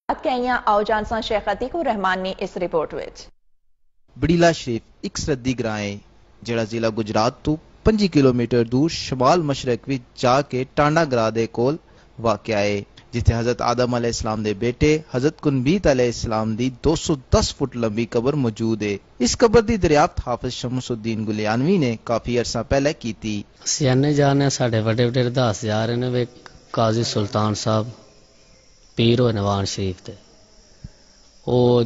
आओ जानसा शेख अतीक रहमान ने इस रिपोर्ट विच बड़ीला शरीफ एक सरहदी ग्रां है जिहड़ा जिला गुजरात तो 5 किलोमीटर दूर शमाल मशरक विच जाके टांडा ग्रां दे कोल वाक़िआ है जिथे हजरत आदम अलैहिस्सलाम दे बेटे हजरत कुनबीत अलैहिस्सलाम दी 210 फुट लंबी कबर मौजूद है। इस कबर दी दरियाफ्त हाफिज शमसुद्दीन गुलियानवी ने काफी अरसा पहले की थी। सियाने जाने साढ़े बड़े बड़े दस जा रहे ने वे काजी सुल्तान साहब पीर होए नवान शरीफ ते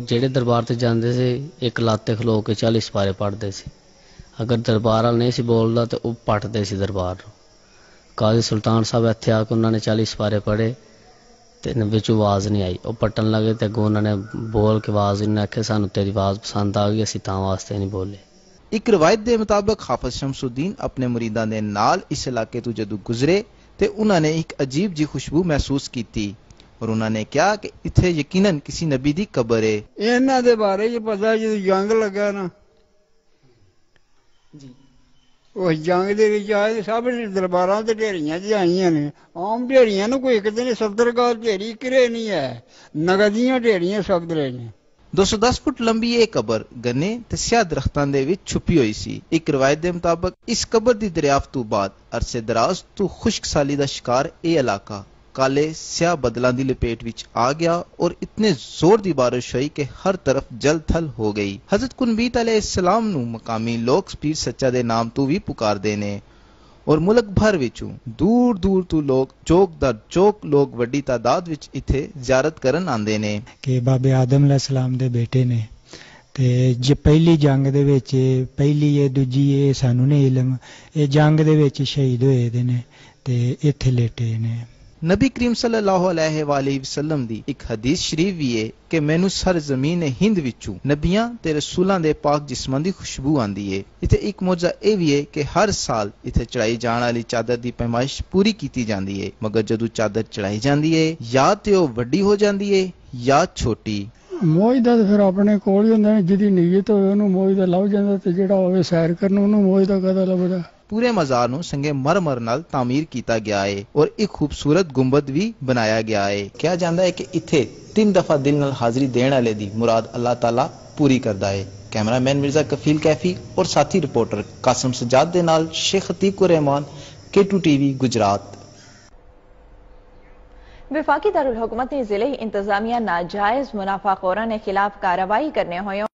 जेड़े दरबार ते जांदे से एक लाते खलो के 40 पारे पढ़ते सी। अगर दरबार वाल नहीं सी बोलता तो वह पटते सी दरबार नूं। काजी सुल्तान साहब इत्थे आके उन्होंने 40 पारे पढ़े तो बिच आवाज़ नहीं आई। वह पट्टन लगे तो अगों उन्होंने बोल के आवाज़ उन्होंने आखे सानू तेरी आवाज़ पसंद आ गई असीं तां वास्ते नहीं बोले। एक रवायत के मुताबिक हाफिज शमसुद्दीन अपने मुरीदां दे नाल इस इलाके तो जदों गुजरे तो उन्होंने एक अजीब जी खुशबू महसूस की थी और उन्होंने कहा कि इत्थे यकीनन किसी नबी दी कबर है। इन्हां दे बारे च पता जो जंग लगा ना जी उस जंग दे विच आए सब दरबारां ते ढेरियां च आईयां ने। आम ढेरियां नूं कोई एक दिन 70 गाल ढेरी किरे नहीं है, नगदियां ढेरियां सब्दरे ने। 210 फुट लंबी यह कबर गन्ने ते स्याह दरख्तां दे विच छुपी हुई सी। एक रवायत के मुताबिक इस कबर दी दरियाफ्त तो बाद अरसे दराज तो खुश्क साली दा शिकार यह इलाका काले स्याह बदलों की लपेट विच आ गया और इतने जोर की बारिश हुई कि हर तरफ जल थल हो गई। हजरत कुनबीत अलैहिस्सलाम नूं मकामी लोग पीर सच्चा दे नाम तो भी पुकारदे ने और मुल्क भर विचों दूर दूर तो लोग चौक दर चौक लोग वड्डी तादाद विच इत्थे ज़ियारत करन आंदे ने कि बाबे आदम अलैहिस्सलाम दे बेटे ने ते जे पहली जंग दे विच पहली ये दूजी ये सानू नहीं इलम ये जंग दे विच शहीद होए दे ने ते इत्थे लेटे ने। नबी करीम सल्लल्लाहु अलैहि वसल्लम दी एक हदीस शरीफ भी है कि मैनू सर जमीन हिंद विचों नबियां ते रसूलां दे पाक जिस्मां दी खुशबू आंदी है। इत्थे एक मौजा यह भी है कि हर साल इत्थे चढ़ाई जाने वाली चादर दी पैमाइश पूरी की जाती है, मगर जदों चादर चढ़ाई जाती है या तो वह वड्डी हो जाती है या छोटी। मोज दा फिर अपने कोल ही हुंदा, जिहदी नीयत होवे उहनूं मोज दा लभ जांदा ते जिहड़ा होवे सैर करन उहनूं मोज दा कदा लभदा। पूरे मज़ार नूं संगे मरमर नाल तामीर किया गया है और एक खूबसूरत गुंबद भी बनाया गया है। कहा जाता है कि इत्थे 3 दफा दिल नाल हाजिरी देने वाले दी मुराद अल्लाह ताला पूरी करता है। कैमरामैन मिर्जा कफील कैफी और साथी रिपोर्टर कासिम सजाद दे नाल शेख अतीक रहमान, K2 TV गुजरात। वफाकी दारुल हुकूमत ने जिले इंतजामिया नाजायज मुनाफाखोरां के खिलाफ कार्रवाई करने हुए